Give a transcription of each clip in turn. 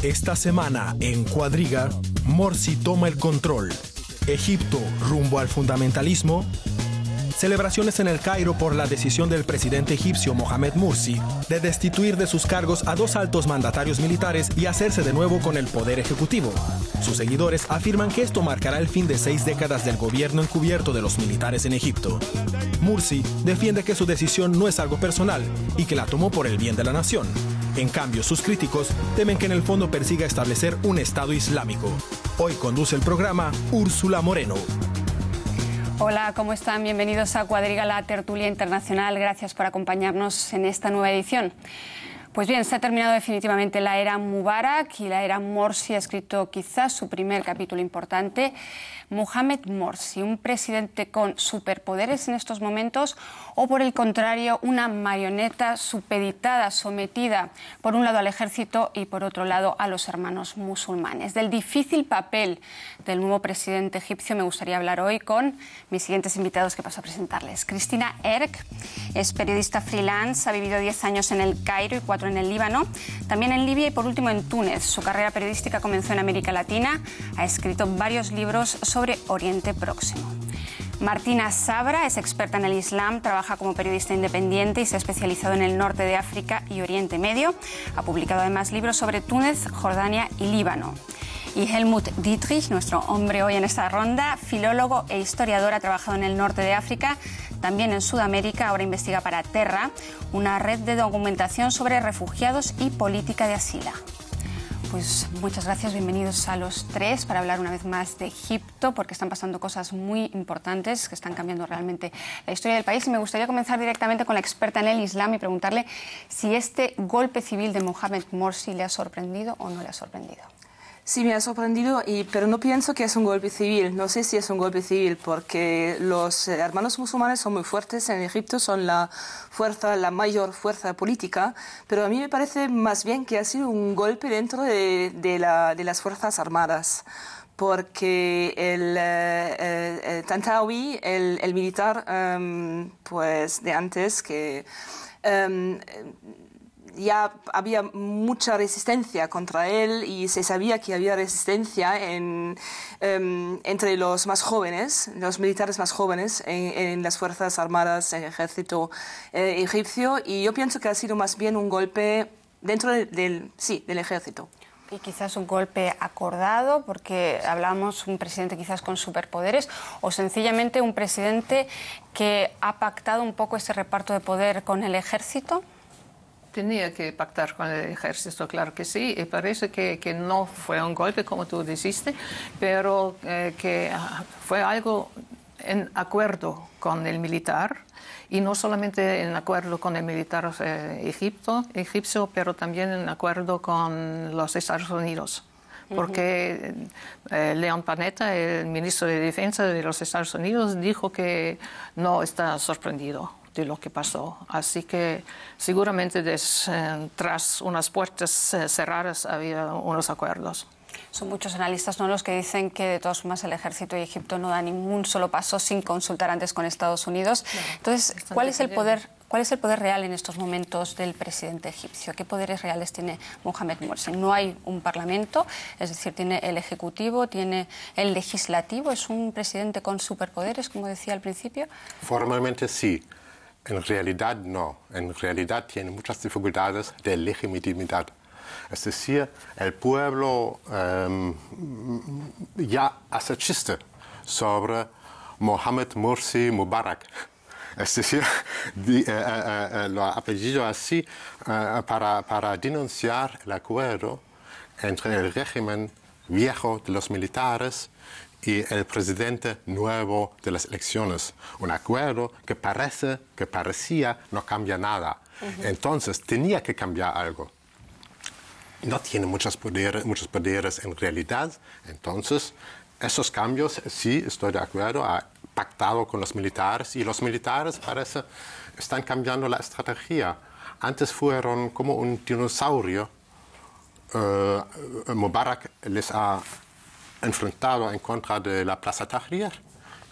Esta semana, en Cuadriga, Morsi toma el control. Egipto rumbo al fundamentalismo. Celebraciones en el Cairo por la decisión del presidente egipcio Mohamed Morsi de destituir de sus cargos a 2 altos mandatarios militares y hacerse de nuevo con el poder ejecutivo. Sus seguidores afirman que esto marcará el fin de 6 décadas del gobierno encubierto de los militares en Egipto. Morsi defiende que su decisión no es algo personal y que la tomó por el bien de la nación. En cambio, sus críticos temen que en el fondo persiga establecer un Estado islámico. Hoy conduce el programa Úrsula Moreno. Hola, ¿cómo están? Bienvenidos a Cuadriga, la tertulia internacional. Gracias por acompañarnos en esta nueva edición. Pues bien, se ha terminado definitivamente la era Mubarak y la era Morsi ha escrito quizás su primer capítulo importante. Mohamed Morsi, un presidente con superpoderes en estos momentos o, por el contrario, una marioneta supeditada, sometida, por un lado al ejército y, por otro lado, a los hermanos musulmanes. Del difícil papel del nuevo presidente egipcio me gustaría hablar hoy con mis siguientes invitados que paso a presentarles. Cristina Erk es periodista freelance, ha vivido 10 años en el Cairo y 4 en el Líbano, también en Libia y, por último, en Túnez. Su carrera periodística comenzó en América Latina, ha escrito varios libros sobre Oriente Próximo. Martina Sabra es experta en el Islam, trabaja como periodista independiente y se ha especializado en el norte de África y Oriente Medio. Ha publicado además libros sobre Túnez, Jordania y Líbano. Y Helmut Dietrich, nuestro hombre hoy en esta ronda, filólogo e historiador, ha trabajado en el norte de África, también en Sudamérica, ahora investiga para Terra, una red de documentación sobre refugiados y política de asilo. Pues muchas gracias, bienvenidos a los tres para hablar una vez más de Egipto, porque están pasando cosas muy importantes que están cambiando realmente la historia del país. Y me gustaría comenzar directamente con la experta en el Islam y preguntarle si este golpe civil de Mohamed Morsi le ha sorprendido o no le ha sorprendido. Sí, me ha sorprendido, pero no pienso que es un golpe civil. No sé si es un golpe civil porque los hermanos musulmanes son muy fuertes en Egipto, son la mayor fuerza política, pero a mí me parece más bien que ha sido un golpe dentro de las Fuerzas Armadas. Porque el Tantawi, el militar pues de antes, que ya había mucha resistencia contra él y se sabía que había resistencia entre los más jóvenes, los militares más jóvenes en las Fuerzas Armadas, en el ejército egipcio, y yo pienso que ha sido más bien un golpe dentro del ejército. Y quizás un golpe acordado, porque hablamos de un presidente quizás con superpoderes, o sencillamente un presidente que ha pactado un poco ese reparto de poder con el ejército. Tenía que pactar con el ejército, claro que sí, y parece que no fue un golpe, como tú dijiste, pero que fue algo en acuerdo con el militar, y no solamente en acuerdo con el militar egipcio, pero también en acuerdo con los Estados Unidos. Porque Leon Panetta, el ministro de Defensa de los Estados Unidos, dijo que no está sorprendido de lo que pasó. Así que seguramente tras unas puertas cerradas había unos acuerdos. Son muchos analistas, ¿no?, los que dicen que de todas formas el ejército de Egipto no da ningún solo paso sin consultar antes con Estados Unidos. Claro. Entonces, ¿cuál es el poder real en estos momentos del presidente egipcio? ¿Qué poderes reales tiene Mohamed Morsi? No hay un parlamento, es decir, tiene el ejecutivo, tiene el legislativo. ¿Es un presidente con superpoderes, como decía al principio? Formalmente sí. En realidad no. En realidad tiene muchas dificultades de legitimidad. Es decir, el pueblo ya hace chiste sobre Mohamed Morsi Mubarak. Es decir, lo ha apellido así para denunciar el acuerdo entre el régimen viejo de los militares y el presidente nuevo de las elecciones. Un acuerdo que parecía no cambia nada. Entonces, tenía que cambiar algo. No tiene muchos poderes en realidad. Entonces, esos cambios, sí, estoy de acuerdo, ha pactado con los militares y los militares parece están cambiando la estrategia. Antes fueron como un dinosaurio. Mubarak les ha enfrentado en contra de la Plaza Tahrir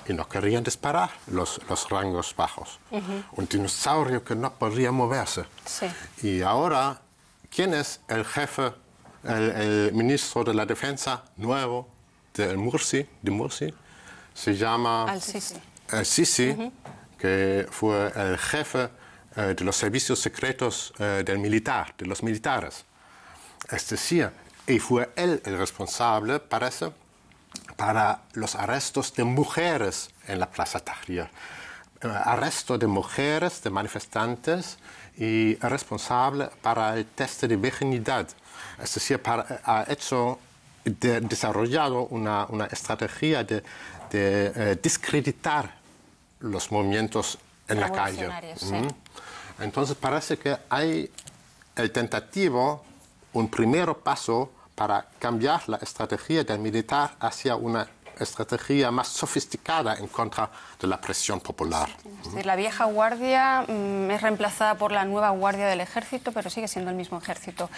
y no querían disparar los rangos bajos. Un dinosaurio que no podía moverse. Sí. Y ahora, ¿quién es el jefe el ministro de la Defensa nuevo de Morsi, se llama Al-Sisi. Sisi, que fue el jefe de los servicios secretos de los militares. Es decir, y fue él el responsable, parece, para los arrestos de mujeres en la Plaza Tahrir. Arresto de mujeres, de manifestantes, y responsable para el test de virginidad. Es decir, ha desarrollado una estrategia de discreditar los movimientos en la calle. Sí. Entonces parece que hay el tentativo, un primer paso para cambiar la estrategia del militar hacia una estrategia más sofisticada en contra de la presión popular. Es decir, la vieja guardia es reemplazada por la nueva guardia del ejército, pero sigue siendo el mismo ejército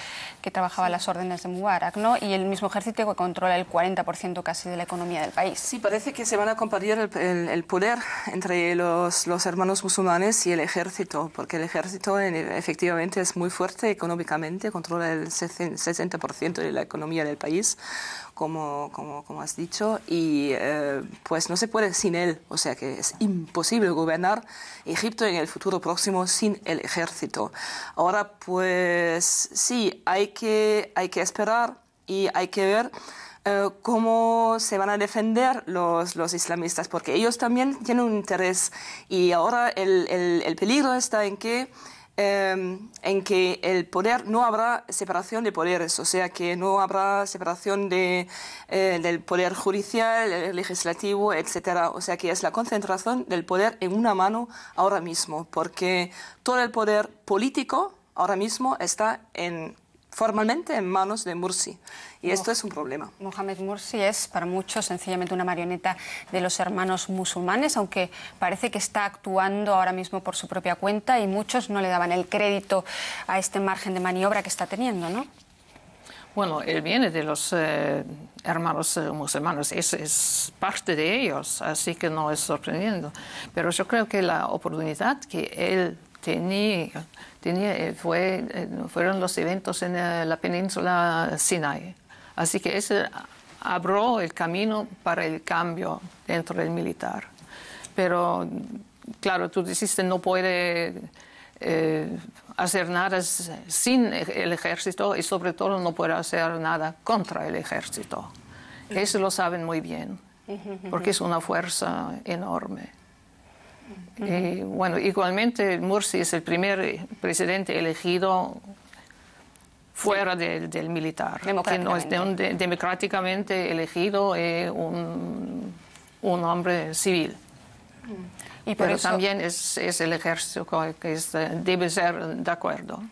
que trabajaba a las órdenes de Mubarak, ¿no? Y el mismo ejército que controla el 40% casi de la economía del país. Sí, parece que se van a compartir el poder entre los hermanos musulmanes y el ejército, porque el ejército efectivamente es muy fuerte económicamente, controla el 60% de la economía del país, como has dicho, y pues no se puede sin él, o sea que es imposible gobernar Egipto en el futuro próximo sin el ejército. Ahora pues sí, hay que esperar y hay que ver cómo se van a defender los islamistas, porque ellos también tienen un interés, y ahora el peligro está en que el poder, no habrá separación de poderes, o sea que no habrá separación del poder judicial, legislativo, etcétera. O sea que es la concentración del poder en una mano ahora mismo, porque todo el poder político ahora mismo está formalmente en manos de Morsi. Y esto es un problema. Mohamed Morsi es para muchos sencillamente una marioneta de los hermanos musulmanes, aunque parece que está actuando ahora mismo por su propia cuenta y muchos no le daban el crédito a este margen de maniobra que está teniendo, ¿no? Bueno, él viene de los hermanos musulmanes, es parte de ellos, así que no es sorprendiendo. Pero yo creo que la oportunidad que él tenía fueron los eventos en la península Sinai. Así que ese abrió el camino para el cambio dentro del militar. Pero, claro, tú dijiste no puede hacer nada sin el ejército y sobre todo no puede hacer nada contra el ejército. Eso lo saben muy bien, porque es una fuerza enorme. Y, bueno, igualmente Morsi es el primer presidente elegido fuera del militar, que no es democráticamente elegido, un hombre civil. Y por pero eso también es el ejército que debe ser de acuerdo.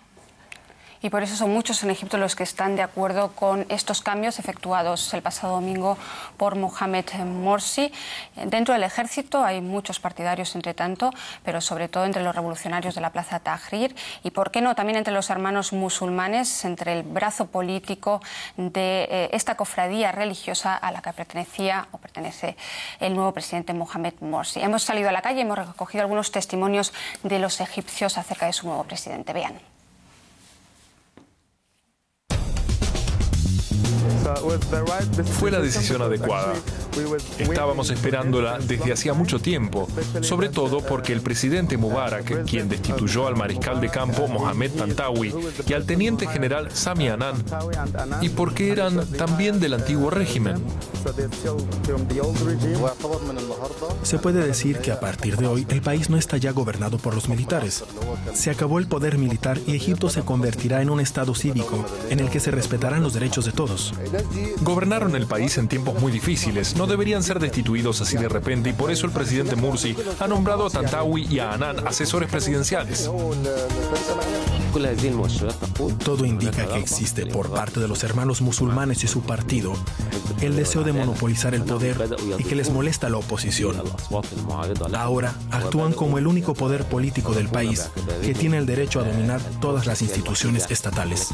Y por eso son muchos en Egipto los que están de acuerdo con estos cambios efectuados el pasado domingo por Mohamed Morsi. Dentro del ejército hay muchos partidarios, entre tanto, pero sobre todo entre los revolucionarios de la Plaza Tahrir y, por qué no, también entre los hermanos musulmanes, entre el brazo político de esta cofradía religiosa a la que pertenece el nuevo presidente Mohamed Morsi. Hemos salido a la calle y hemos recogido algunos testimonios de los egipcios acerca de su nuevo presidente. Vean. Fue la decisión adecuada. Estábamos esperándola desde hacía mucho tiempo, sobre todo porque el presidente Mubarak, quien destituyó al mariscal de campo Mohamed Tantawi y al teniente general Sami Anan, y porque eran también del antiguo régimen. Se puede decir que a partir de hoy el país no está ya gobernado por los militares. Se acabó el poder militar y Egipto se convertirá en un estado cívico en el que se respetarán los derechos de todos. Gobernaron el país en tiempos muy difíciles, no deberían ser destituidos así de repente y por eso el presidente Morsi ha nombrado a Tantawi y a Anan asesores presidenciales. Todo indica que existe por parte de los hermanos musulmanes y su partido el deseo de monopolizar el poder y que les molesta la oposición. Ahora actúan como el único poder político del país que tiene el derecho a dominar todas las instituciones estatales.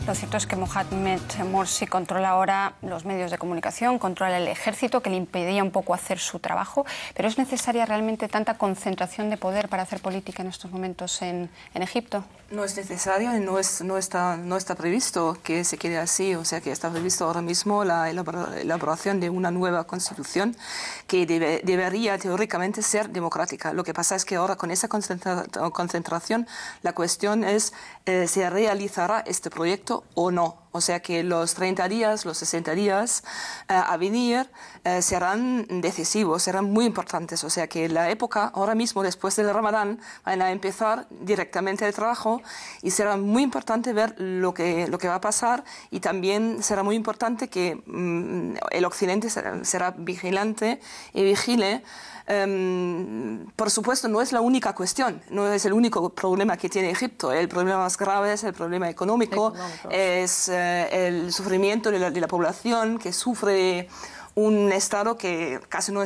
Lo cierto es que Mohamed Morsi controla ahora los medios de comunicación, controla el ejército, que le impedía un poco hacer su trabajo, pero ¿es necesaria realmente tanta concentración de poder para hacer política en estos momentos en Egipto? No es necesario y no está previsto que se quede así, o sea que está previsto ahora mismo la elaboración de una nueva constitución que debería teóricamente ser democrática. Lo que pasa es que ahora con esa concentración la cuestión es ¿se realizará este proyecto o no? O sea que los 30 días, los 60 días a venir serán decisivos, serán muy importantes. O sea que la época, ahora mismo, después del Ramadán, van a empezar directamente el trabajo y será muy importante ver lo que va a pasar, y también será muy importante que el Occidente será vigilante y vigile. Por supuesto, no es la única cuestión, no es el único problema que tiene Egipto. El problema más grave es el problema económico. Es el sufrimiento de la población, que sufre un Estado que casi no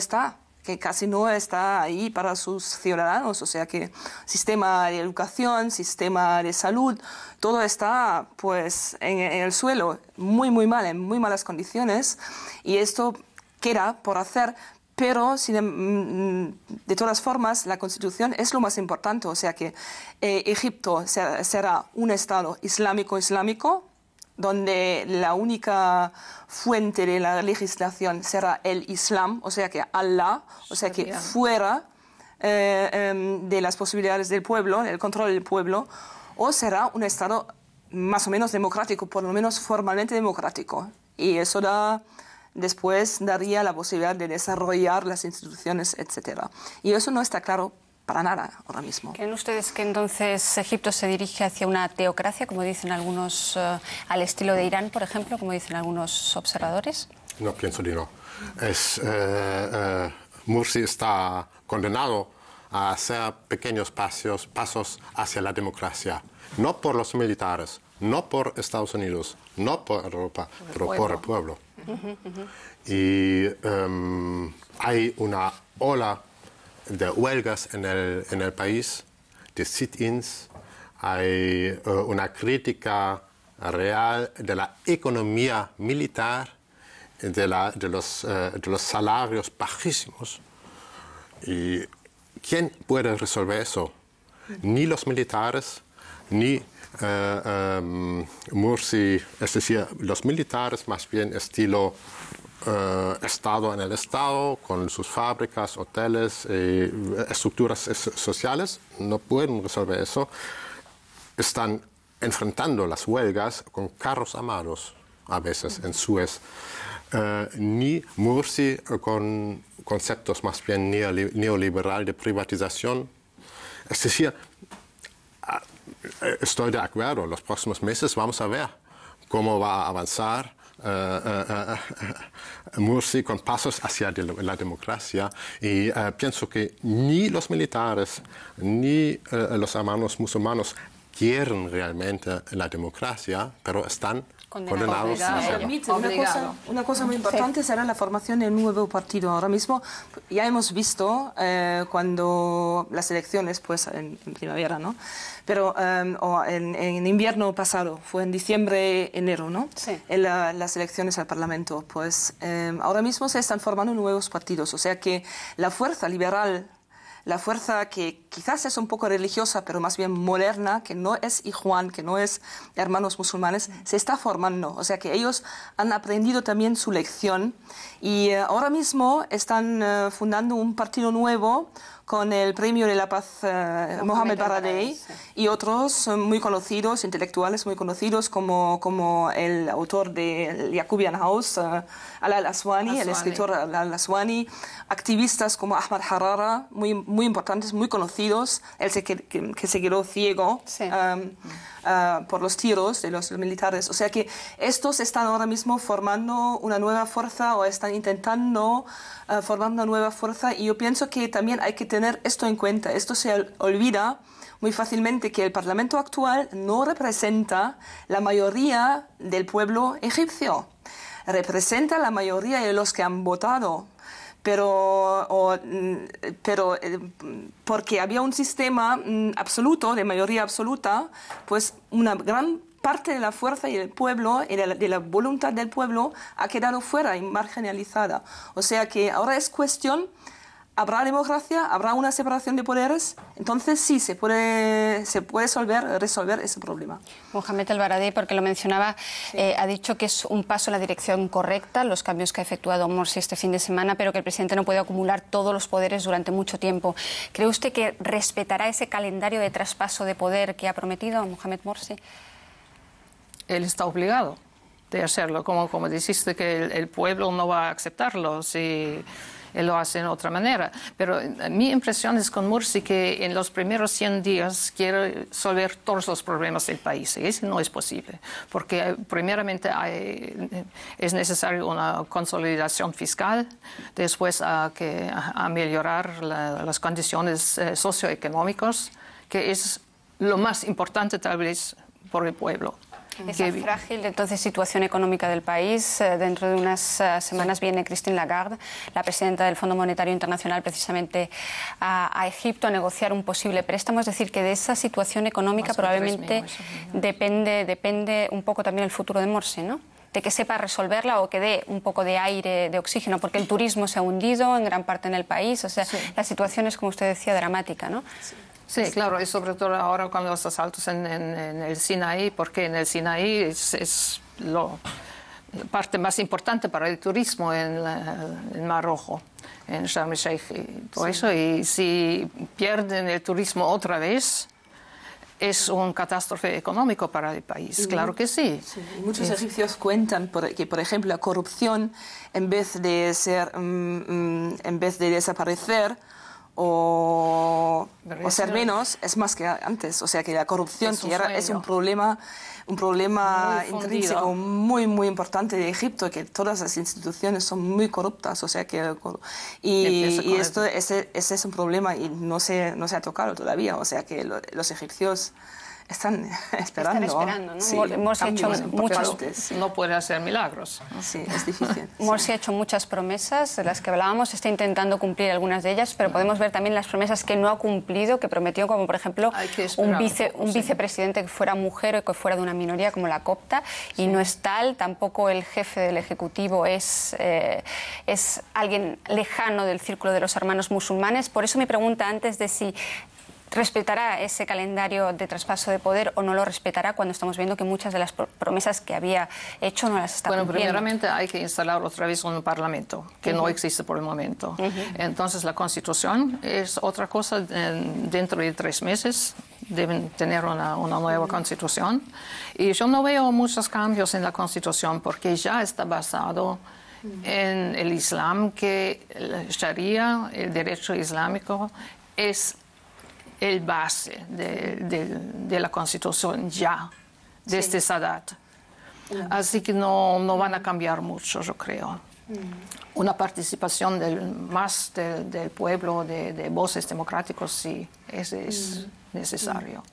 está ahí para sus ciudadanos. O sea que sistema de educación, sistema de salud, todo está pues en el suelo, muy mal, en muy malas condiciones, y esto queda por hacer. Pero, de todas formas, la Constitución es lo más importante. O sea que Egipto será un Estado islámico, donde la única fuente de la legislación será el Islam, o sea que Allah, o sea que fuera de las posibilidades del pueblo, el control del pueblo, o será un Estado más o menos democrático, por lo menos formalmente democrático. Y eso después daría la posibilidad de desarrollar las instituciones, etc. Y eso no está claro para nada ahora mismo. ¿Creen ustedes que entonces Egipto se dirige hacia una teocracia, como dicen algunos, al estilo de Irán, por ejemplo, como dicen algunos observadores? No pienso que no. Morsi está condenado a hacer pequeños pasos hacia la democracia, no por los militares, no por Estados Unidos, no por Europa, pero por el pueblo. Y hay una ola de huelgas en el país, de sit-ins, hay una crítica real de la economía militar, de los salarios bajísimos. ¿Y quién puede resolver eso? Ni los militares, ni Morsi, es decir, los militares más bien estilo Estado en el Estado, con sus fábricas, hoteles, estructuras sociales, no pueden resolver eso. Están enfrentando las huelgas con carros armados, a veces, en Suez. Ni Morsi con conceptos más bien neoliberal de privatización. Es decir, estoy de acuerdo, los próximos meses vamos a ver cómo va a avanzar Morsi con pasos hacia la democracia, y pienso que ni los militares ni los hermanos musulmanes quieren realmente la democracia, pero están condenados a hacerlo. Una cosa muy importante será la formación de un nuevo partido. Ahora mismo ya hemos visto cuando las elecciones, pues en primavera, ¿no? Pero en invierno pasado, fue en diciembre, enero, ¿no? Sí. Las elecciones al Parlamento. Pues ahora mismo se están formando nuevos partidos. O sea que la fuerza liberal, la fuerza que quizás es un poco religiosa, pero más bien moderna, que no es Ikhwan, que no es hermanos musulmanes, se está formando. O sea que ellos han aprendido también su lección, y ahora mismo están fundando un partido nuevo con el Premio de la Paz Mohamed Baradei, y otros muy conocidos, intelectuales muy conocidos, como el autor de Yacubian House, Alaa al-Aswani, el escritor Alaa al-Aswani, activistas como Ahmad Harara, muy importantes, muy conocidos, él que se quedó ciego por los tiros de los militares. O sea que estos están ahora mismo formando una nueva fuerza, o están intentando formar una nueva fuerza, y yo pienso que también hay que tener esto en cuenta. Esto se olvida muy fácilmente, que el Parlamento actual no representa la mayoría del pueblo egipcio, representa la mayoría de los que han votado. Pero porque había un sistema absoluto, de mayoría absoluta, pues una gran parte de la fuerza y del pueblo y de la voluntad del pueblo ha quedado fuera y marginalizada. O sea que ahora es cuestión, habrá democracia, habrá una separación de poderes, entonces sí se puede resolver ese problema. Mohamed El Baradei, porque lo mencionaba, sí. Ha dicho que es un paso en la dirección correcta, los cambios que ha efectuado Morsi este fin de semana, pero que el presidente no puede acumular todos los poderes durante mucho tiempo. ¿Cree usted que respetará ese calendario de traspaso de poder que ha prometido Mohamed Morsi? Él está obligado de hacerlo, como dijiste que el pueblo no va a aceptarlo si él lo hace de otra manera. Pero mi impresión es con Morsi que en los primeros 100 días quiere resolver todos los problemas del país. Y eso no es posible, porque primeramente es necesario una consolidación fiscal, después a mejorar las condiciones socioeconómicas, que es lo más importante tal vez por el pueblo. Esa frágil, entonces, situación económica del país. Dentro de unas semanas viene Christine Lagarde, la presidenta del Fondo Monetario Internacional, precisamente a Egipto a negociar un posible préstamo. Es decir, que de esa situación económica probablemente depende un poco también el futuro de Morsi, ¿no? De que sepa resolverla o que dé un poco de aire, de oxígeno, porque el turismo se ha hundido en gran parte en el país. O sea, la situación es, como usted decía, dramática, ¿no? Sí, claro, y sobre todo ahora con los asaltos en el Sinaí, porque en el Sinaí es la parte más importante para el turismo en el Mar Rojo, en Sharm el Sheikh y todo eso, y si pierden el turismo otra vez, es una catástrofe económica para el país, claro que sí. Muchos egipcios cuentan que, por ejemplo, la corrupción, en vez de desaparecer, o ser menos, es más que antes. O sea que la corrupción es un problema intrínseco muy importante de Egipto, que todas las instituciones son muy corruptas. O sea que ese es un problema y no se ha tocado todavía. O sea que los egipcios están esperando, ¿no? Sí, Morsi ha hecho no puede hacer milagros. Sí, es difícil. Morsi ha hecho muchas promesas de las que hablábamos, está intentando cumplir algunas de ellas, pero podemos ver también las promesas que no ha cumplido, que prometió, como por ejemplo un vicepresidente que fuera mujer o que fuera de una minoría como la copta, y no es tal. Tampoco el jefe del Ejecutivo es alguien lejano del círculo de los hermanos musulmanes. Por eso mi pregunta antes de si respetará ese calendario de traspaso de poder o no lo respetará, cuando estamos viendo que muchas de las promesas que había hecho no las está cumpliendo. Bueno, primeramente hay que instalar otra vez un parlamento, que no existe por el momento. Entonces la Constitución es otra cosa. Dentro de 3 meses deben tener una nueva Constitución. Y yo no veo muchos cambios en la Constitución, porque ya está basado en el Islam, que el Sharia, el derecho islámico, es el base de la Constitución ya, desde Sadat. Así que no van a cambiar mucho, yo creo. Una participación más del pueblo, de voces democráticos, sí, ese es necesario.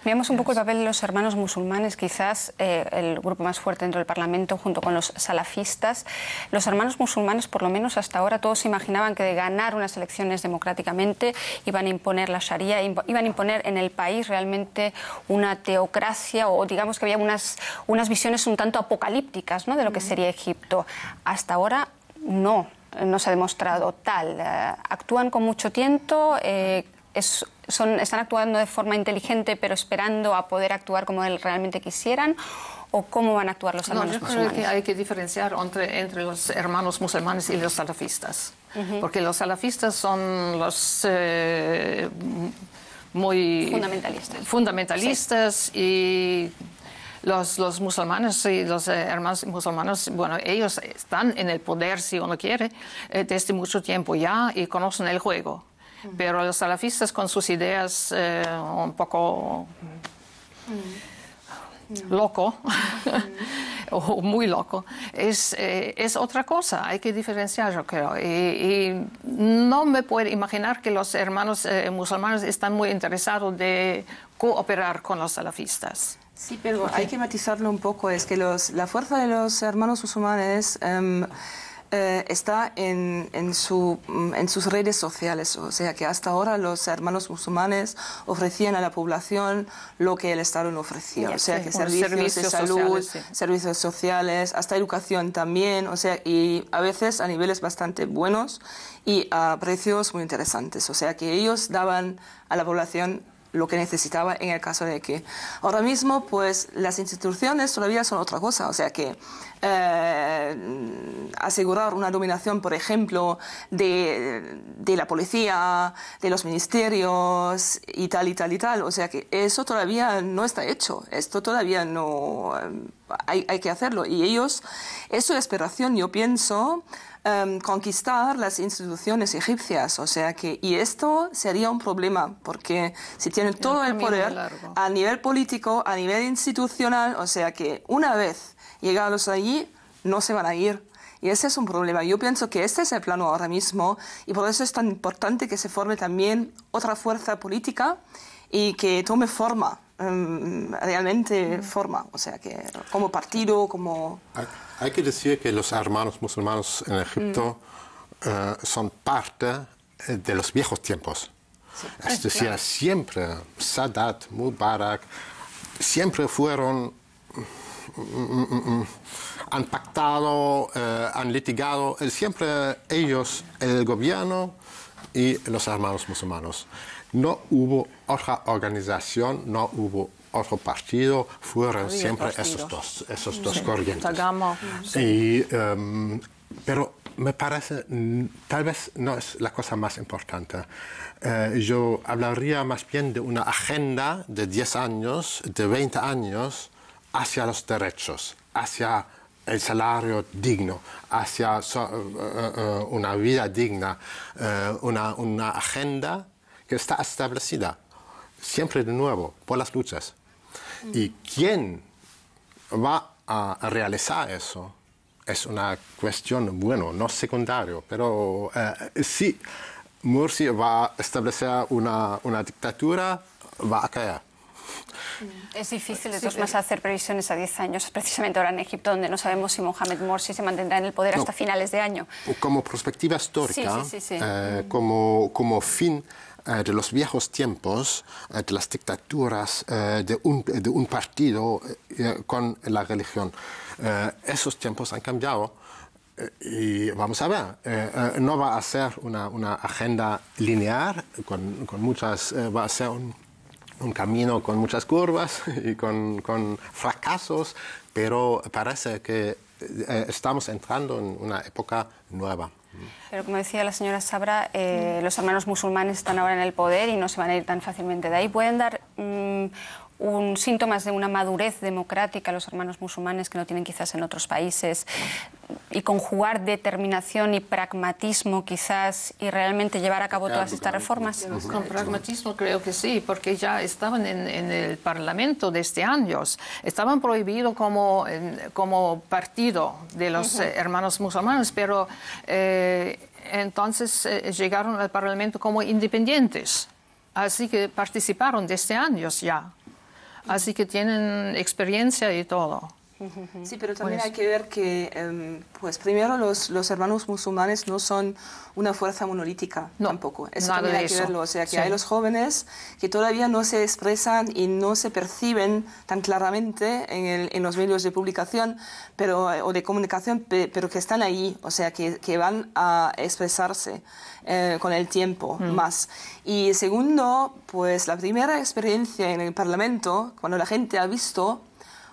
Veamos un poco el papel de los hermanos musulmanes, quizás el grupo más fuerte dentro del Parlamento, junto con los salafistas. Los hermanos musulmanes, por lo menos hasta ahora, todos se imaginaban que de ganar unas elecciones democráticamente iban a imponer la Sharia, iban a imponer en el país realmente una teocracia, o digamos que había unas visiones un tanto apocalípticas, ¿no?, de lo que sería Egipto. Hasta ahora no se ha demostrado tal. Actúan con mucho tiento. ¿Están actuando de forma inteligente pero esperando a poder actuar como realmente quisieran? ¿O cómo van a actuar los hermanos musulmanes? Yo creo que hay que diferenciar entre los hermanos musulmanes y los salafistas. Porque los salafistas son los muy fundamentalistas, y los musulmanes y los hermanos musulmanes, bueno, ellos están en el poder, si uno quiere, desde mucho tiempo ya, y conocen el juego. Pero los salafistas, con sus ideas un poco loco, o muy loco, es otra cosa. Hay que diferenciar, yo creo. Y no me puedo imaginar que los hermanos musulmanes están muy interesados de cooperar con los salafistas. Sí, pero hay que matizarlo un poco. Es que la fuerza de los hermanos musulmanes está en sus redes sociales. O sea que hasta ahora los hermanos musulmanes ofrecían a la población lo que el Estado no ofrecía. O sea que servicios de salud, sociales, sí. servicios sociales, hasta educación también. O sea, y a veces a niveles bastante buenos y a precios muy interesantes. O sea que ellos daban a la población lo que necesitaba en el caso de que ahora mismo pues las instituciones todavía son otra cosa, o sea que asegurar una dominación, por ejemplo, de la policía, de los ministerios y tal y tal y tal, o sea que eso todavía no está hecho, esto todavía no hay que hacerlo y ellos, es su aspiración, yo pienso, conquistar las instituciones egipcias, o sea que, y esto sería un problema, porque si tienen todo el poder a nivel político, a nivel institucional, o sea que una vez llegados allí, no se van a ir. Y ese es un problema. Yo pienso que este es el plano ahora mismo, y por eso es tan importante que se forme también otra fuerza política y que tome forma, realmente forma, o sea que como partido, como... Hay que decir que los hermanos musulmanes en Egipto son parte de los viejos tiempos. Sí. Es decir, siempre Sadat, Mubarak, siempre fueron, han pactado, han litigado, siempre ellos, el gobierno y los hermanos musulmanes. No hubo otra organización, no hubo otro partido, fueron siempre esos dos corrientes. Pero me parece, tal vez no es la cosa más importante. Yo hablaría más bien de una agenda de 10 años, de 20 años, hacia los derechos, hacia el salario digno, hacia una vida digna, una agenda que está establecida, siempre de nuevo, por las luchas. Y quién va a realizar eso es una cuestión, bueno, no secundario, pero si Morsi va a establecer una dictadura, va a caer. Es difícil de todas maneras hacer previsiones a 10 años, precisamente ahora en Egipto, donde no sabemos si Mohamed Morsi se mantendrá en el poder hasta finales de año. Como perspectiva histórica, como fin de los viejos tiempos, de las dictaduras, de un partido con la religión. Esos tiempos han cambiado y vamos a ver, no va a ser una agenda lineal, con muchas, va a ser un camino con muchas curvas y con fracasos, pero parece que estamos entrando en una época nueva. Pero como decía la señora Sabra, los hermanos musulmanes están ahora en el poder y no se van a ir tan fácilmente de ahí. ¿Pueden dar síntomas de una madurez democrática a los hermanos musulmanes que no tienen quizás en otros países y conjugar determinación y pragmatismo quizás y realmente llevar a cabo todas estas reformas? Con pragmatismo creo que sí, porque ya estaban en el Parlamento desde años. Estaban prohibidos como partido de los hermanos musulmanes, pero entonces llegaron al Parlamento como independientes. Así que participaron desde años ya. Así que tienen experiencia y todo. Sí, pero también hay que ver que, pues primero, los hermanos musulmanes no son una fuerza monolítica tampoco. Eso también hay que verlo. O sea, que hay los jóvenes que todavía no se expresan y no se perciben tan claramente en los medios de publicación o de comunicación, pero que están ahí, o sea, que van a expresarse con el tiempo más. Y segundo, pues la primera experiencia en el Parlamento, cuando la gente ha visto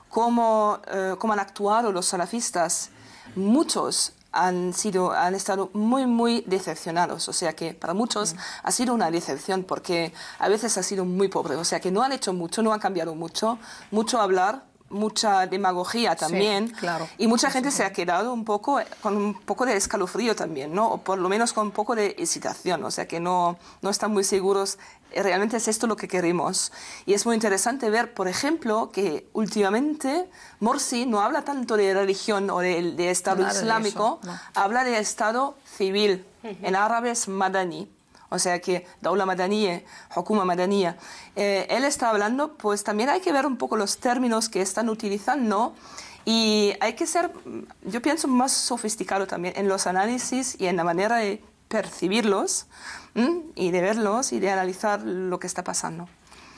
cómo han actuado los salafistas, muchos han estado muy, muy decepcionados. O sea que para muchos ha sido una decepción porque a veces ha sido muy pobre. O sea que no han hecho mucho, no han cambiado mucho hablar, mucha demagogia también, sí, claro. Y mucha gente se ha quedado con un poco de escalofrío también, ¿no? O por lo menos con un poco de excitación, o sea que no están muy seguros, realmente es esto lo que queremos. Y es muy interesante ver, por ejemplo, que últimamente Morsi no habla tanto de religión o de Estado islámico, habla de Estado civil, en árabe es Madani. O sea que Daula Madaniya, Hukuma Madaniya. Él está hablando, pues también hay que ver un poco los términos que están utilizando Y hay que ser, yo pienso, más sofisticado también en los análisis y en la manera de percibirlos y de verlos y de analizar lo que está pasando.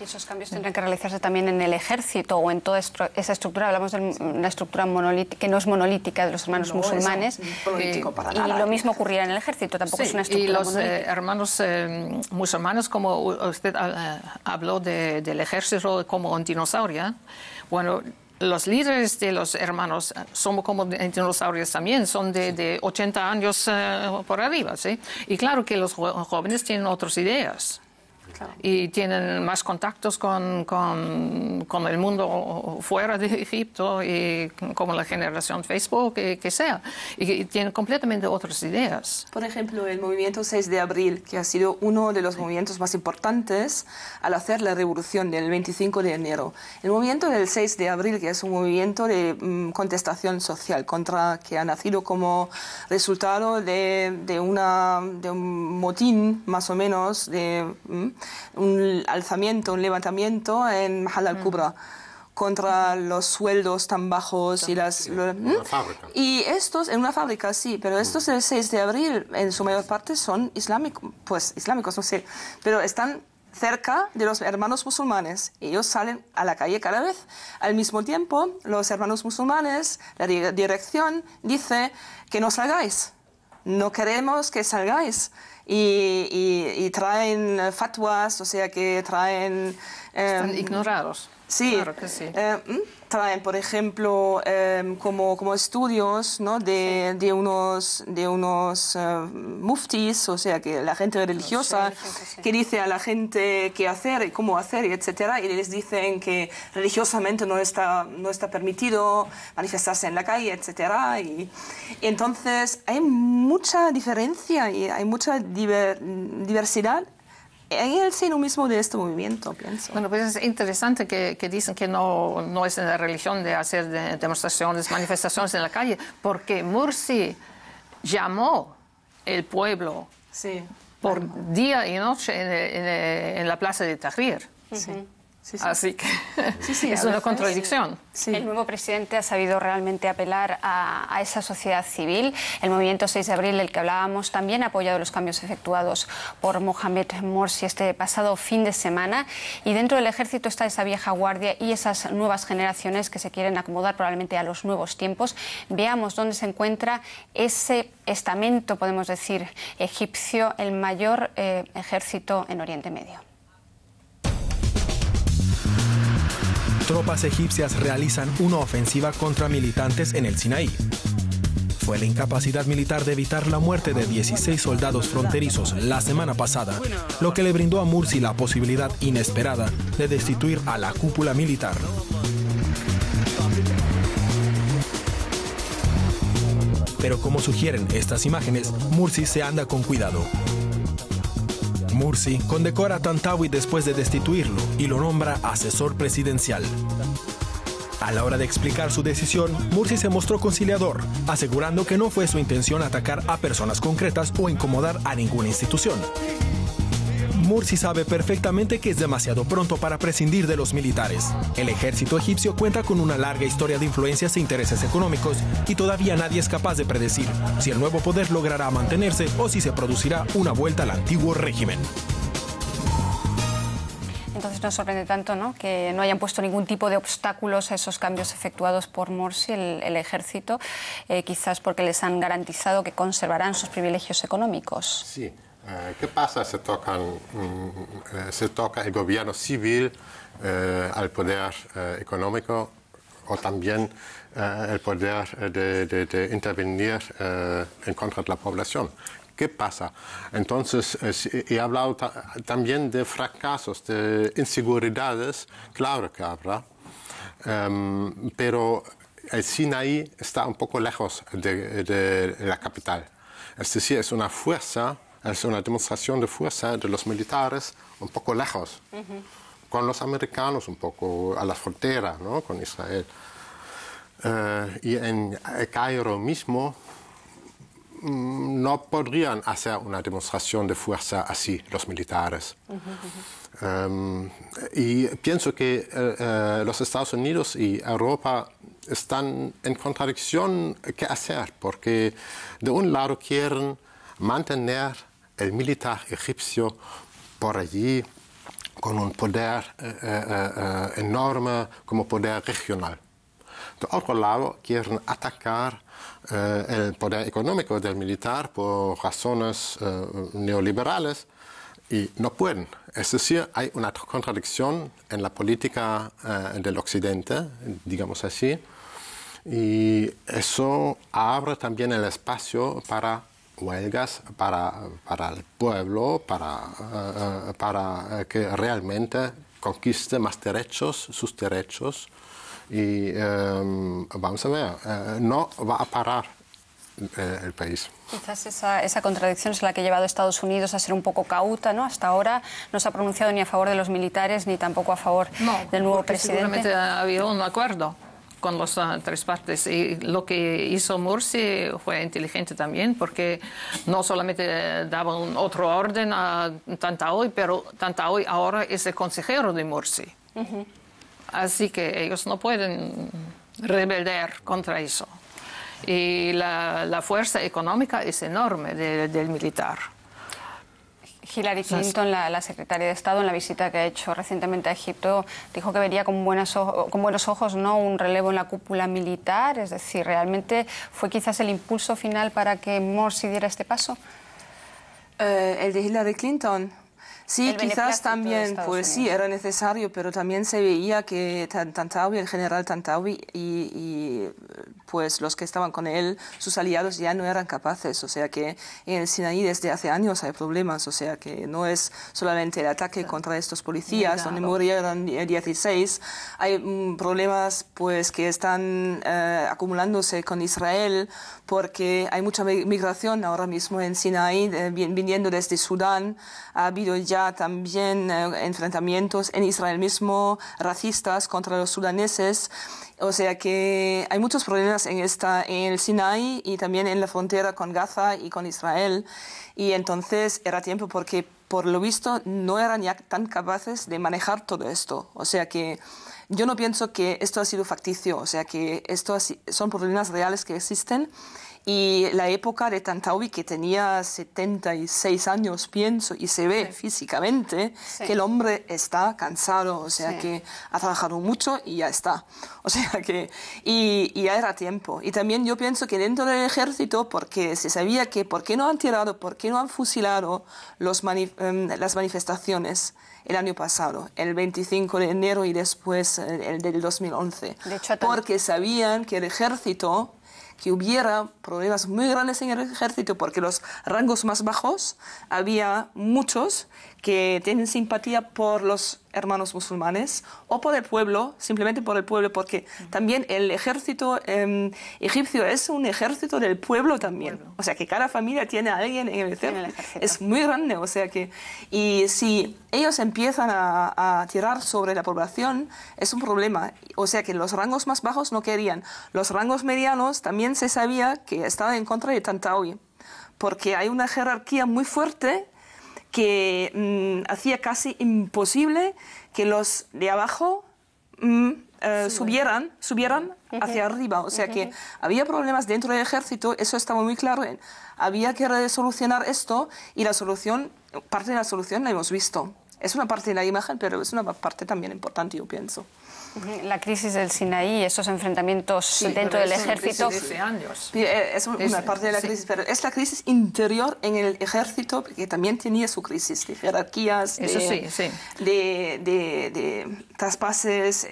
Y esos cambios tendrán que realizarse también en el ejército o en toda esa estructura. Hablamos de una estructura monolítica, que no es monolítica, de los hermanos musulmanes. Y lo mismo ocurrirá en el ejército, tampoco es una estructura monolítica. Y los hermanos musulmanes, como usted habló del ejército como un dinosaurio, bueno, los líderes de los hermanos son como dinosaurios también, son de 80 años por arriba, ¿sí? Y claro que los jóvenes tienen otras ideas. Claro. Y tienen más contactos con el mundo fuera de Egipto, y como la generación Facebook, que sea, y tienen completamente otras ideas. Por ejemplo, el movimiento 6 de abril, que ha sido uno de los movimientos más importantes al hacer la revolución del 25 de enero. El movimiento del 6 de abril, que es un movimiento de contestación social, que ha nacido como resultado de un motín, más o menos, un alzamiento, un levantamiento en Mahal al-Kubra contra los sueldos tan bajos y y estos en una fábrica, sí, pero estos del 6 de abril en su mayor parte son islámicos, no sé, pero están cerca de los hermanos musulmanes. Ellos salen a la calle cada vez. Al mismo tiempo, los hermanos musulmanes, la dirección dice que no salgáis, no queremos que salgáis. Y traen fatwas, o sea que traen... Están ignorados. Sí, claro que sí. Traen, por ejemplo, como estudios, ¿no? de unos muftis, o sea, que la gente religiosa, que dice a la gente qué hacer y cómo hacer, etcétera, y les dicen que religiosamente no está permitido manifestarse en la calle, etcétera, y entonces hay mucha diferencia y hay mucha diversidad en el seno mismo de este movimiento, pienso. Bueno, pues es interesante que dicen que no es en la religión de hacer demostraciones, manifestaciones en la calle, porque Mursi llamó el pueblo por día y noche en la plaza de Tahrir. Sí. Sí, sí. Así que es una contradicción. Sí. El nuevo presidente ha sabido realmente apelar a esa sociedad civil. El movimiento 6 de abril, del que hablábamos, también ha apoyado los cambios efectuados por Mohamed Morsi este pasado fin de semana. Y dentro del ejército está esa vieja guardia y esas nuevas generaciones que se quieren acomodar probablemente a los nuevos tiempos. Veamos dónde se encuentra ese estamento, podemos decir, egipcio, el mayor ejército en Oriente Medio. Tropas egipcias realizan una ofensiva contra militantes en el Sinaí. Fue la incapacidad militar de evitar la muerte de 16 soldados fronterizos la semana pasada lo que le brindó a Mursi la posibilidad inesperada de destituir a la cúpula militar. Pero como sugieren estas imágenes, Mursi se anda con cuidado. Mursi condecora a Tantawi después de destituirlo y lo nombra asesor presidencial. A la hora de explicar su decisión, Mursi se mostró conciliador, asegurando que no fue su intención atacar a personas concretas o incomodar a ninguna institución. Mursi sabe perfectamente que es demasiado pronto para prescindir de los militares. El ejército egipcio cuenta con una larga historia de influencias e intereses económicos y todavía nadie es capaz de predecir si el nuevo poder logrará mantenerse o si se producirá una vuelta al antiguo régimen. Entonces nos sorprende tanto, ¿no?, que no hayan puesto ningún tipo de obstáculos a esos cambios efectuados por Morsi, el ejército, quizás porque les han garantizado que conservarán sus privilegios económicos. Sí. ¿Qué pasa? Se toca el gobierno civil al poder económico o también el poder de intervenir en contra de la población. ¿Qué pasa? Entonces, he hablado también de fracasos, de inseguridades, claro que habrá, pero el Sinaí está un poco lejos de la capital. Es decir, es una fuerza. Es una demostración de fuerza de los militares un poco lejos, con los americanos un poco a la frontera, ¿no?, con Israel. Y en el Cairo mismo no podrían hacer una demostración de fuerza así los militares. Y pienso que los Estados Unidos y Europa están en contradicción qué hacer, porque de un lado quieren mantener el militar egipcio por allí con un poder enorme como poder regional. De otro lado, quieren atacar el poder económico del militar por razones neoliberales y no pueden. Es decir, hay una contradicción en la política del Occidente, digamos así, y eso abre también el espacio para huelgas, para el pueblo, para que realmente conquiste más derechos, sus derechos. Y vamos a ver, no va a parar el país. Quizás esa contradicción es la que ha llevado a Estados Unidos a ser un poco cauta, ¿no? Hasta ahora no se ha pronunciado ni a favor de los militares ni tampoco a favor del nuevo presidente. Seguramente había un acuerdo con las tres partes, y lo que hizo Morsi fue inteligente también, porque no solamente daba un otro orden a Tantawi, pero Tantawi ahora es el consejero de Morsi. Así que ellos no pueden rebelar contra eso. Y la fuerza económica es enorme del militar. Hillary Clinton, la secretaria de Estado, en la visita que ha hecho recientemente a Egipto, dijo que vería con buenos ojos, ¿no?, un relevo en la cúpula militar. Es decir, ¿realmente fue quizás el impulso final para que Morsi diera este paso? El de Hillary Clinton. Sí, quizás también, pues sí, era necesario, pero también se veía que Tantawi, el general Tantawi y pues los que estaban con él, sus aliados, ya no eran capaces. O sea que en el Sinaí desde hace años hay problemas. O sea que no es solamente el ataque contra estos policías, donde murieron 16. Hay problemas pues que están acumulándose con Israel, porque hay mucha migración ahora mismo en Sinaí, viniendo desde Sudán. Ha habido ya también enfrentamientos en Israel mismo, racistas contra los sudaneses. O sea que hay muchos problemas en el Sinaí y también en la frontera con Gaza y con Israel. Y entonces era tiempo, porque por lo visto no eran ya tan capaces de manejar todo esto. O sea que yo no pienso que esto ha sido facticio. O sea que son problemas reales que existen. Y la época de Tantawi, que tenía 76 años, pienso, y se ve físicamente que el hombre está cansado, o sea que ha trabajado mucho y ya está. O sea que, y ya era tiempo. Y también yo pienso que dentro del ejército, porque se sabía que por qué no han tirado, por qué no han fusilado las manifestaciones el año pasado, el 25 de enero y después el del 2011. De hecho, porque sabían que el ejército, que hubiera problemas muy grandes en el ejército, porque los rangos más bajos había muchos que tienen simpatía por los hermanos musulmanes o por el pueblo, simplemente por el pueblo, porque también el ejército egipcio es un ejército del pueblo también. O sea que cada familia tiene a alguien en el ejército. Es muy grande, o sea que... Y si ellos empiezan a tirar sobre la población, es un problema. O sea que los rangos más bajos no querían. Los rangos medianos también se sabía que estaban en contra de Tantawi, porque hay una jerarquía muy fuerte que hacía casi imposible que los de abajo subieran hacia arriba. O sea que había problemas dentro del ejército, eso estaba muy claro. Había que solucionar esto, y parte de la solución la hemos visto. Es una parte de la imagen, pero es una parte también importante, yo pienso. La crisis del Sinaí, esos enfrentamientos dentro del ejército. Es una parte de la crisis, pero es la crisis interior en el ejército, que también tenía su crisis de jerarquías, de traspases.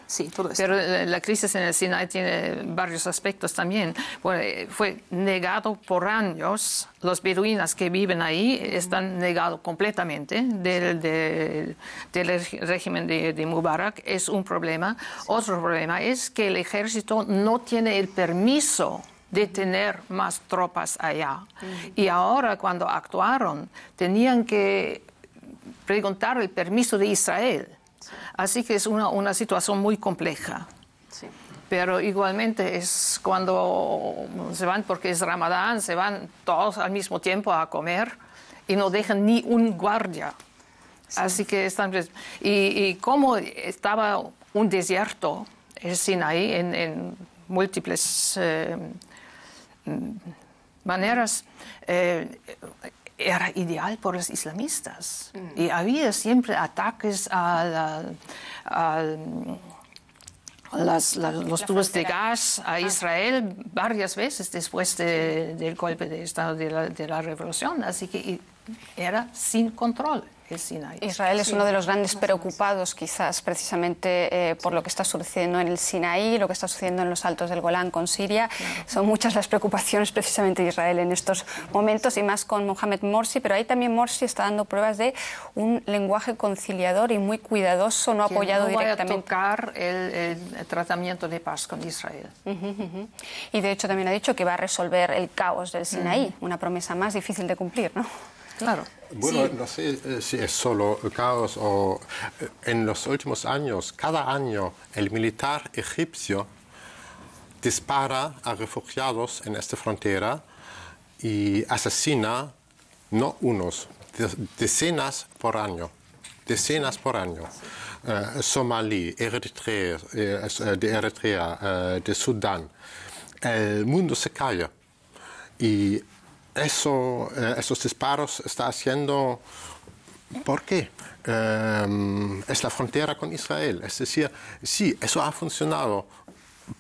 Sí, todo eso. Pero la crisis en el Sinaí tiene varios aspectos también. Fue negado por años, los beduinos que viven ahí están negados completamente del régimen de Mubarak. Es un problema. Otro problema es que el ejército no tiene el permiso de tener más tropas allá. Y ahora, cuando actuaron, tenían que preguntar el permiso de Israel. Así que es una situación muy compleja. Sí. Pero igualmente es cuando se van, porque es Ramadán, se van todos al mismo tiempo a comer y no dejan ni un guardia. Sí. Así que están... Y como estaba un desierto el Sinaí en múltiples maneras era ideal por los islamistas. Y había siempre ataques a los tubos de gas a Israel varias veces después del golpe de Estado de la Revolución. Así que era sin control. Israel es uno de los grandes preocupados, quizás, precisamente por lo que está sucediendo en el Sinaí, lo que está sucediendo en los Altos del Golán con Siria. Claro. Son muchas las preocupaciones precisamente de Israel en estos momentos, y más con Mohamed Morsi, pero ahí también Morsi está dando pruebas de un lenguaje conciliador y muy cuidadoso, no apoyado directamente. No va a tocar el tratamiento de paz con Israel. Y de hecho también ha dicho que va a resolver el caos del Sinaí, una promesa más difícil de cumplir, ¿no? Claro. Bueno, no sé si es solo caos o en los últimos años, cada año el militar egipcio dispara a refugiados en esta frontera y asesina no unos, decenas por año. Decenas por año. Somalí, Eritrea, de Sudán. El mundo se calla. Y esos disparos está haciendo. ¿Por qué? Es la frontera con Israel. Es decir, sí, eso ha funcionado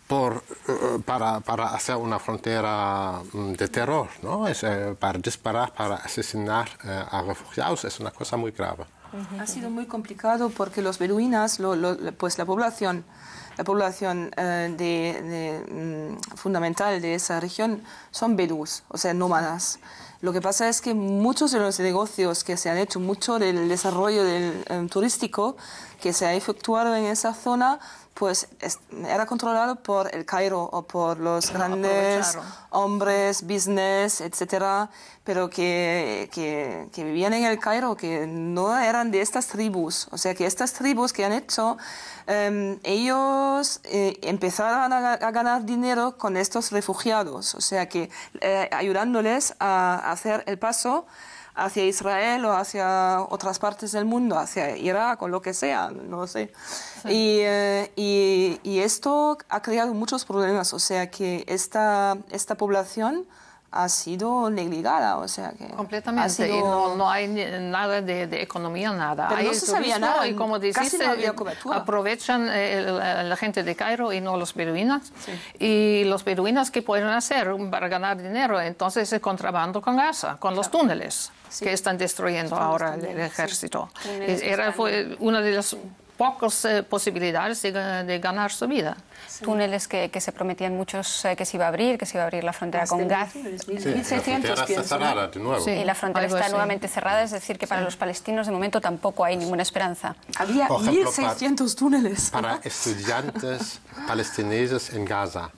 para hacer una frontera de terror, ¿no? Para disparar, para asesinar a refugiados es una cosa muy grave. Ha sido muy complicado porque los beduinas, pues la población fundamental de esa región son bedús, o sea, nómadas. Lo que pasa es que muchos de los negocios que se han hecho, mucho del desarrollo turístico que se ha efectuado en esa zona, pues era controlado por el Cairo o por los grandes hombres, business, etcétera, pero que vivían en el Cairo, que no eran de estas tribus. O sea, que estas tribus que han hecho, ellos empezaron a ganar dinero con estos refugiados, o sea, que ayudándoles a hacer el paso hacia Israel o hacia otras partes del mundo, hacia Irak o lo que sea, no sé. Sí. Y esto ha creado muchos problemas, o sea que esta población ha sido negligada, o sea que completamente, ha sido... y no hay nada de economía, nada. Pero hay no se sabía nada, y como dijiste, no aprovechan la gente de Cairo y no los beduinos. Sí. Y los beduinos, ¿qué pueden hacer para ganar dinero? Entonces el contrabando con Gaza, con los túneles que están destruyendo ahora el ejército. Fue una de las pocas posibilidades de ganar su vida. Túneles que se prometían muchos que se iba a abrir la frontera con Gaza. La frontera está cerrada de nuevo. Sí, y la frontera está nuevamente cerrada, es decir, que para los palestinos de momento tampoco hay ninguna esperanza. Había 1.600 túneles. Para estudiantes palestineses en Gaza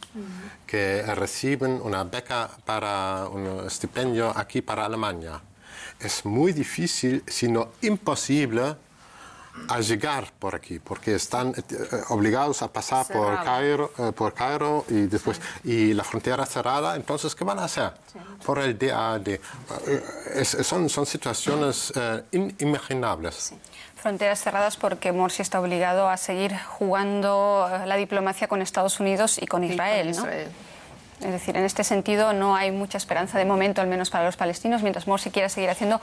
que reciben una beca para un estipendio aquí para Alemania. Es muy difícil, sino imposible, a llegar por aquí, porque están obligados a pasar por Cairo y después y la frontera cerrada. Entonces, ¿qué van a hacer? Por el DAD. Son situaciones inimaginables. Sí. Fronteras cerradas porque Morsi está obligado a seguir jugando la diplomacia con Estados Unidos y con Israel, ¿no? Es decir, en este sentido no hay mucha esperanza de momento, al menos para los palestinos, mientras Morsi quiera seguir haciendo...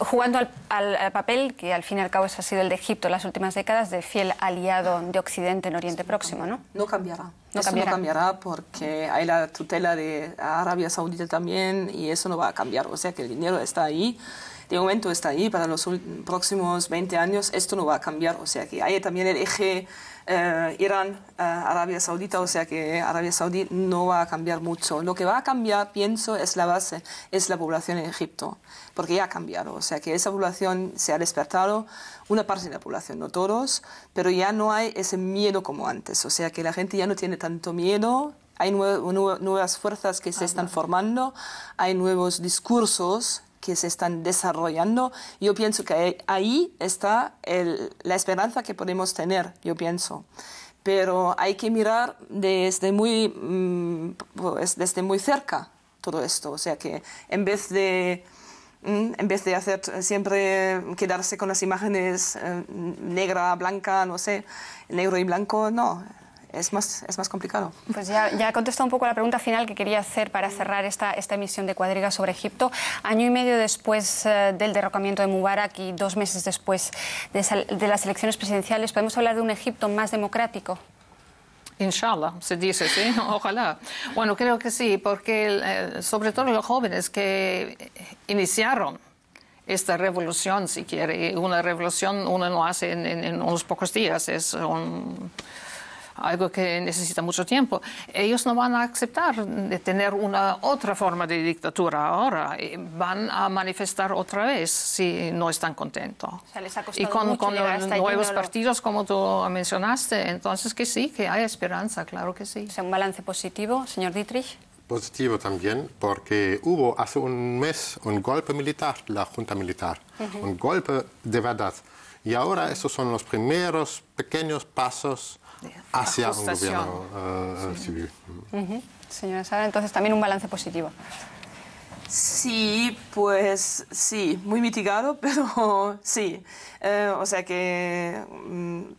jugando al papel que al fin y al cabo ha sido el de Egipto en las últimas décadas, de fiel aliado de Occidente en Oriente Próximo, ¿no? No cambiará. No cambiará porque hay la tutela de Arabia Saudita también y eso no va a cambiar. O sea que el dinero está ahí, de momento está ahí para los próximos 20 años, esto no va a cambiar. O sea que hay también el eje Irán, Arabia Saudita, o sea que Arabia Saudí no va a cambiar mucho. Lo que va a cambiar, pienso, es la base, es la población en Egipto, porque ya ha cambiado, o sea que esa población se ha despertado, una parte de la población, no todos, pero ya no hay ese miedo como antes, o sea que la gente ya no tiene tanto miedo, hay nuevas fuerzas que se están formando, hay nuevos discursos que se están desarrollando. Yo pienso que ahí está la esperanza que podemos tener, yo pienso. Pero hay que mirar desde muy cerca todo esto. O sea que en vez de en vez de hacer siempre quedarse con las imágenes negra, blanca, no sé, negro y blanco, no. Es más complicado. Pues ya he contestado un poco a la pregunta final que quería hacer para cerrar esta emisión de Cuadriga sobre Egipto. Año y medio después del derrocamiento de Mubarak y 2 meses después de las elecciones presidenciales, ¿podemos hablar de un Egipto más democrático? Inshallah, se dice, sí, ojalá. Bueno, creo que sí, porque sobre todo los jóvenes que iniciaron esta revolución, si quiere, una revolución uno no hace en unos pocos días, es algo que necesita mucho tiempo. Ellos no van a aceptar de tener una otra forma de dictadura ahora. Van a manifestar otra vez si no están contentos. O sea, les ha costado y con mucho llegar los hasta nuevos allí, partidos, como tú mencionaste, entonces que sí, que hay esperanza, claro que sí. O sea, un balance positivo, señor Dietrich. Positivo también, porque hubo hace un mes un golpe militar, la junta militar, un golpe de verdad. Y ahora esos son los primeros pequeños pasos hacia un gobierno civil. Señora Sabra, entonces también un balance positivo. Sí, pues sí, muy mitigado, pero sí. O sea que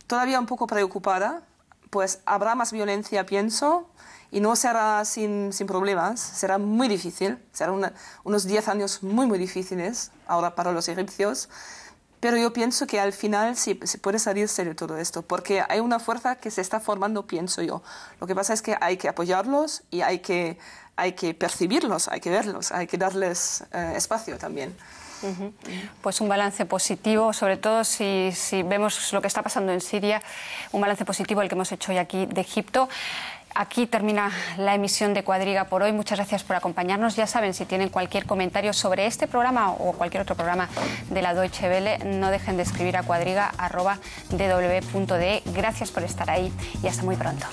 todavía un poco preocupada, pues habrá más violencia, pienso, y no será sin problemas, será muy difícil, serán unos 10 años muy difíciles ahora para los egipcios. Pero yo pienso que al final sí se puede salirse de todo esto, porque hay una fuerza que se está formando, pienso yo. Lo que pasa es que hay que apoyarlos y hay que percibirlos, hay que verlos, hay que darles espacio también. Pues un balance positivo, sobre todo si vemos lo que está pasando en Siria, un balance positivo el que hemos hecho hoy aquí de Egipto. Aquí termina la emisión de Cuadriga por hoy. Muchas gracias por acompañarnos. Ya saben, si tienen cualquier comentario sobre este programa o cualquier otro programa de la Deutsche Welle, no dejen de escribir a cuadriga@dw.de. Gracias por estar ahí y hasta muy pronto.